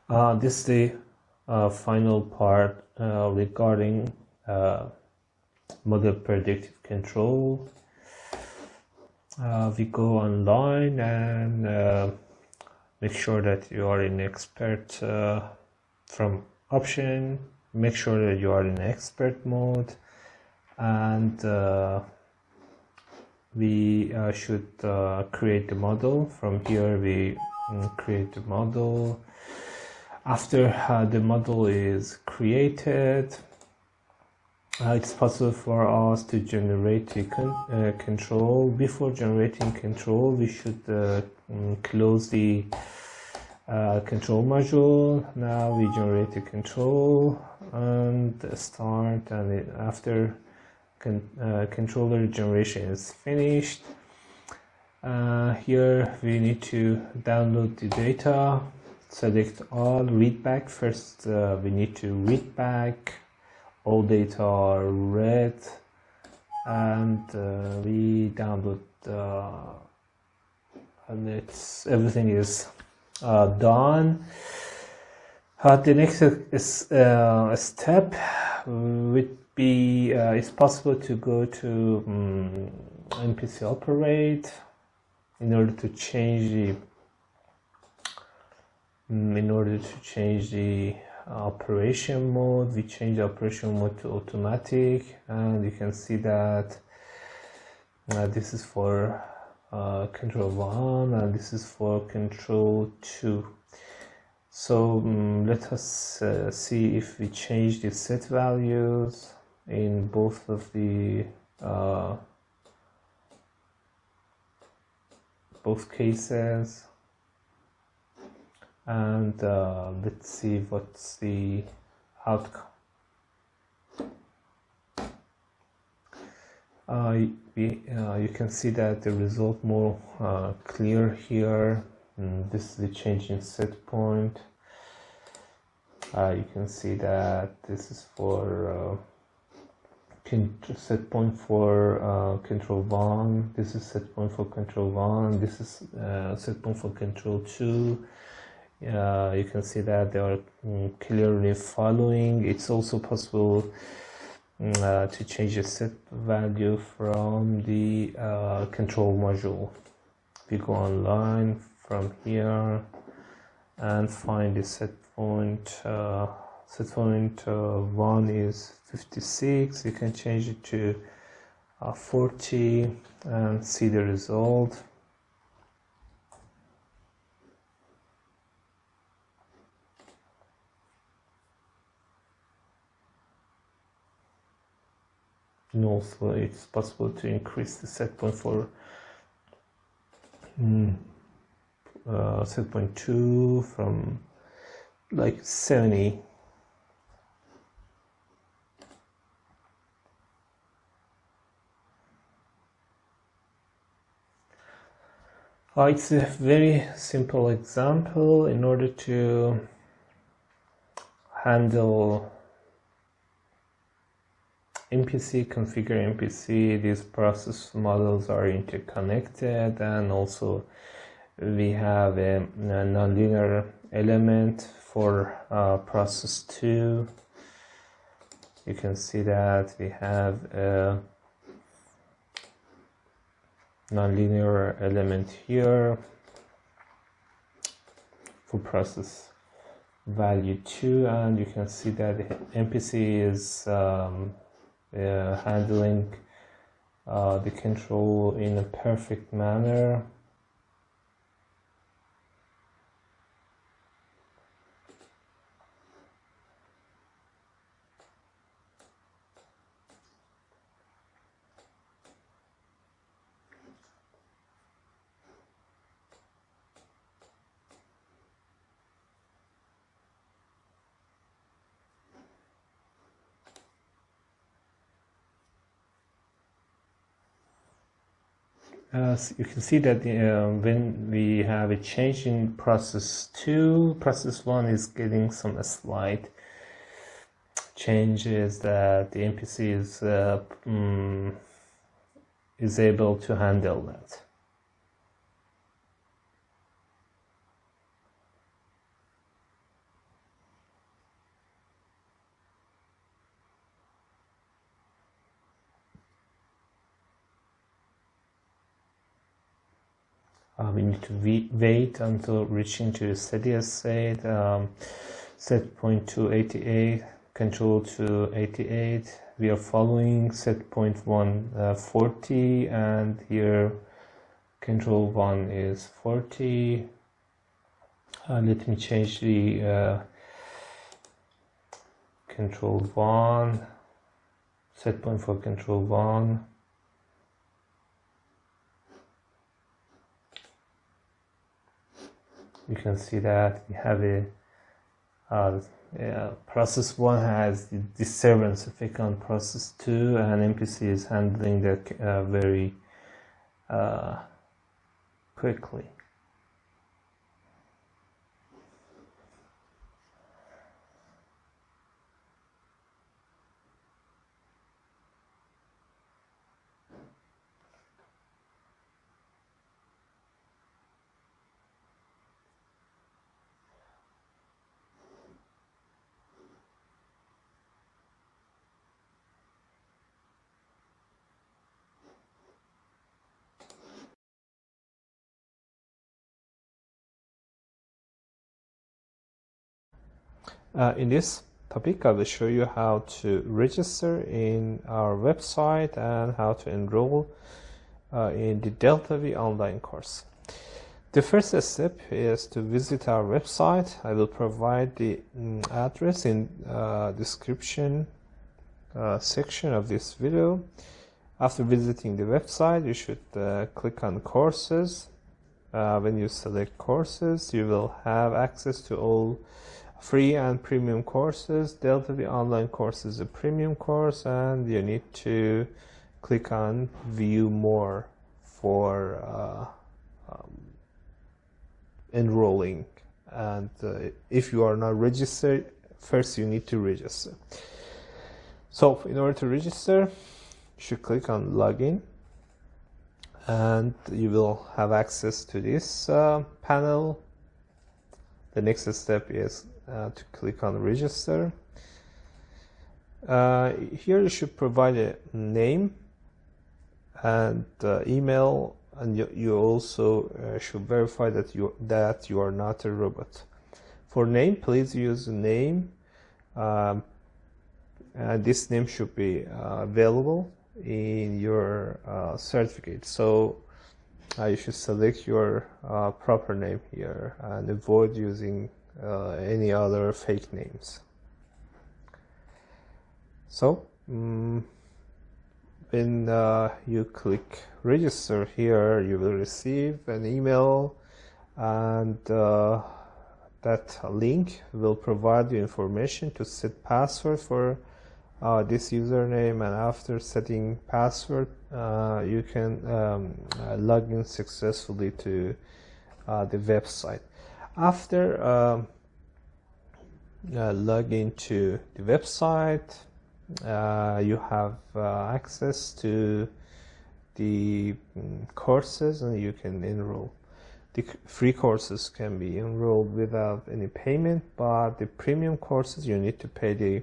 This is the final part regarding model predictive control. We go online and make sure that you are in expert from option. Make sure that you are in expert mode, and we should create the model. From here we create the model. After the model is created, it's possible for us to generate the control. Before generating control, we should close the control module. Now we generate the control and start, and after controller generation is finished, here we need to download the data. Select all, read back. First we need to read back. All data are read, and we download and everything is done. The next step would be it's possible to go to MPC operate in order to change the operation mode. We change the operation mode to automatic, and you can see that this is for control 1 and this is for control 2. So let us see if we change the set values in both of the both cases, and let's see what's the outcome. You can see that the result more clear here. This is the change in set point. You can see that this is for set point for control 1. This is set point for control 1. This is set point for control 2. You can see that they are clearly following. It's also possible to change the set value from the control module. We go online from here and find the set point. Set point 1 is 56. You can change it to 40 and see the result. And also it's possible to increase the set point for set point 2 from like 70. It's a very simple example in order to handle MPC, configure MPC. These process models are interconnected, and also we have a nonlinear element for process 2. You can see that we have a nonlinear element here for process value 2, and you can see that MPC is handling the control in a perfect manner. So you can see that when we have a change in process 2, process 1 is getting some slight changes that the MPC is able to handle that. We need to wait until reaching to steady state. Set point to 88, control to 88. We are following set point 40, and here control 1 is 40. Let me change the control 1, set point for control 1. You can see that we have a process 1 has the disturbance effect on process 2, and MPC is handling that very quickly. In this topic, I will show you how to register in our website and how to enroll in the DeltaV online course. The first step is to visit our website. I will provide the address in description section of this video. After visiting the website, you should click on courses. When you select courses, you will have access to all free and premium courses. DeltaV online course is a premium course, and you need to click on view more for enrolling. And if you are not registered, first you need to register. So in order to register, you should click on login, and you will have access to this panel. The next step is to click on register. Here you should provide a name and email, and you also should verify that you are not a robot. For name, please use a name, and this name should be available in your certificate. So you should select your proper name here and avoid using any other fake names. So when you click register here, you will receive an email, and that link will provide you information to set password for this username, and after setting password you can log in successfully to the website. After log into the website, you have access to the courses, and you can enroll. The free courses can be enrolled without any payment, but the premium courses you need to pay the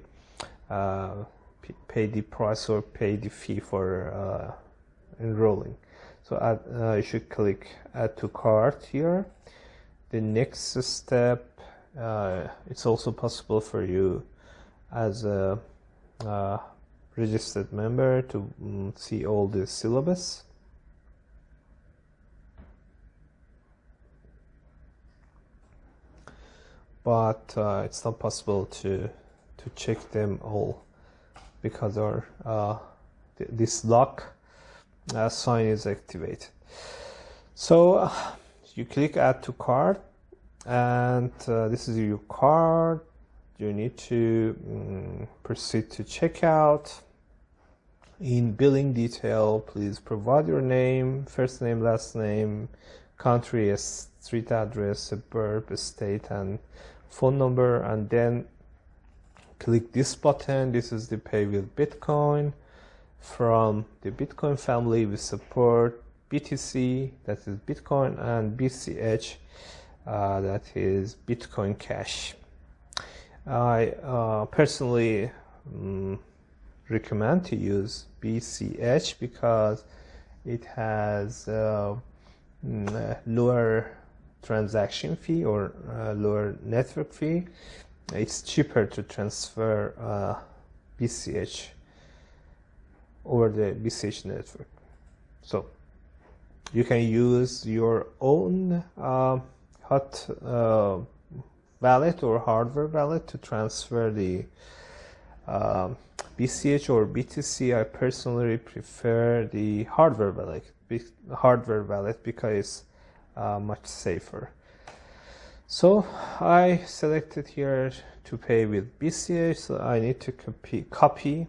price or pay the fee for enrolling. So you should click add to cart here. The next step, it's also possible for you as a registered member to see all the syllabus. But it's not possible to check them all because this lock sign is activated. So you click add to cart, and this is your card. You need to proceed to checkout. In billing detail, please provide your name, first name, last name, country, street address, suburb, state, and phone number, and then click this button. This is the pay with Bitcoin. From the Bitcoin family, we support BTC, that is Bitcoin, and BCH, that is Bitcoin Cash. I personally recommend to use BCH because it has lower transaction fee or lower network fee, it's cheaper to transfer BCH over the BCH network. So you can use your own hot wallet or hardware wallet to transfer the BCH or BTC. I personally prefer the hardware wallet because it's much safer. So I selected here to pay with BCH, so I need to copy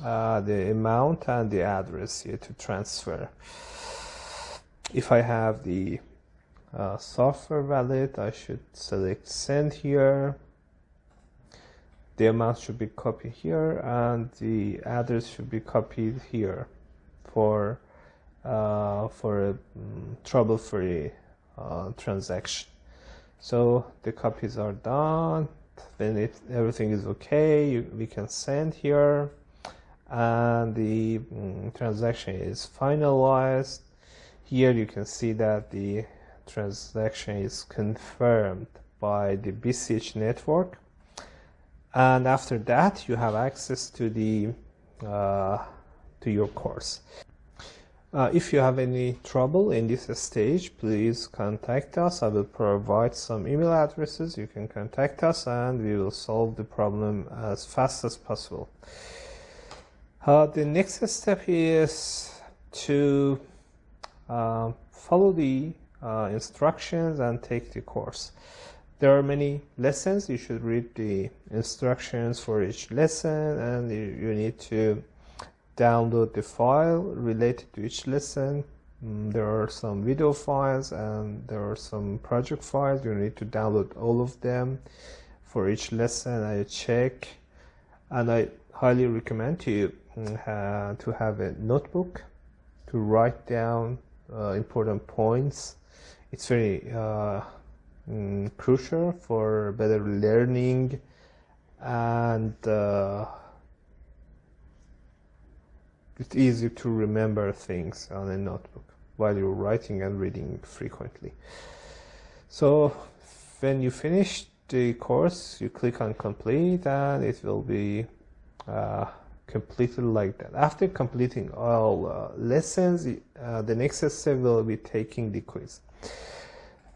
the amount and the address here to transfer. If I have the software wallet, I should select send here. The amount should be copied here and the address should be copied here for a trouble-free transaction. So the copies are done. Then everything is okay, we can send here, and the transaction is finalized. Here you can see that the transaction is confirmed by the BCH network, and after that you have access to the to your course. If you have any trouble in this stage, please contact us. I will provide some email addresses. You can contact us and we will solve the problem as fast as possible. The next step is to follow the instructions and take the course. There are many lessons. You should read the instructions for each lesson, and you need to download the file related to each lesson. There are some video files and there are some project files. You need to download all of them for each lesson. I check, and I highly recommend to have a notebook to write down important points. It's very crucial for better learning, and it's easy to remember things on a notebook while you're writing and reading frequently. So when you finish the course, you click on complete and it will be completed like that. After completing all lessons, the next step will be taking the quiz.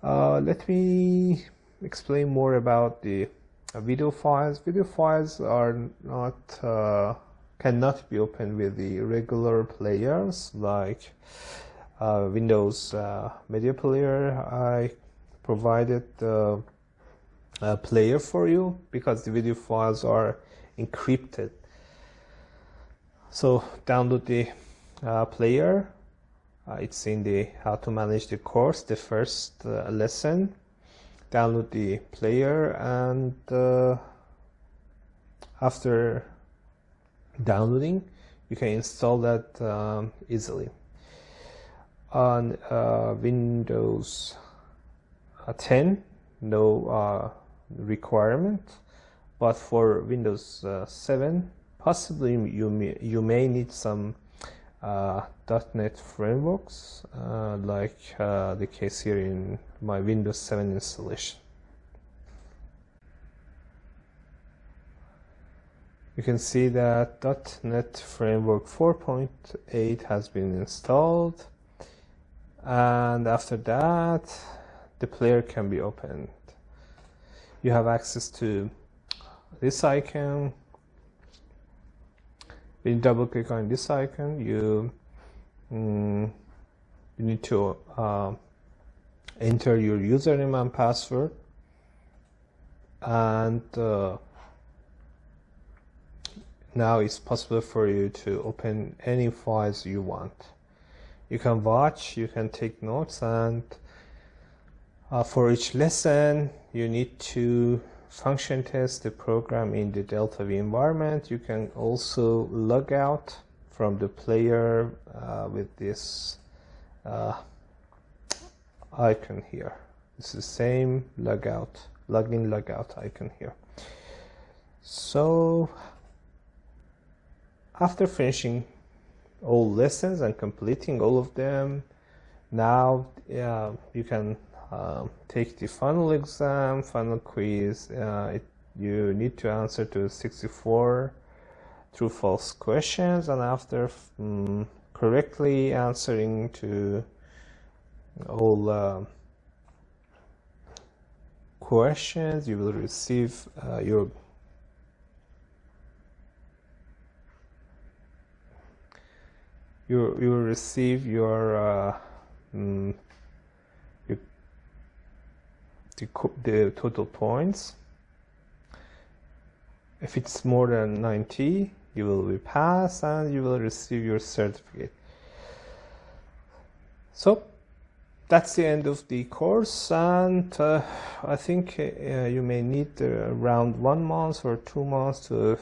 Let me explain more about the video files. Video files are not cannot be opened with the regular players like Windows Media Player. I provided the player for you because the video files are encrypted. So download the player. It's in the how to manage the course, the first lesson. Download the player, and after downloading, you can install that easily. On Windows 10, no requirement, but for Windows 7, possibly you may need some .NET frameworks, like the case here in my Windows 7 installation. You can see that .NET Framework 4.8 has been installed, and after that the player can be opened. You have access to this icon. When you double click on this icon, you need to enter your username and password, and now it's possible for you to open any files you want. You can watch, you can take notes, and for each lesson you need to function test the program in the DeltaV environment. You can also log out from the player with this icon here. It's the same login, logout icon here. So after finishing all lessons and completing all of them, Now you can take the final exam, final quiz. You need to answer to 64 true false questions, and after correctly answering to all questions, you will receive your the total points. If it's more than 90, you will be passed and you will receive your certificate. So that's the end of the course, and I think you may need around 1 month or 2 months to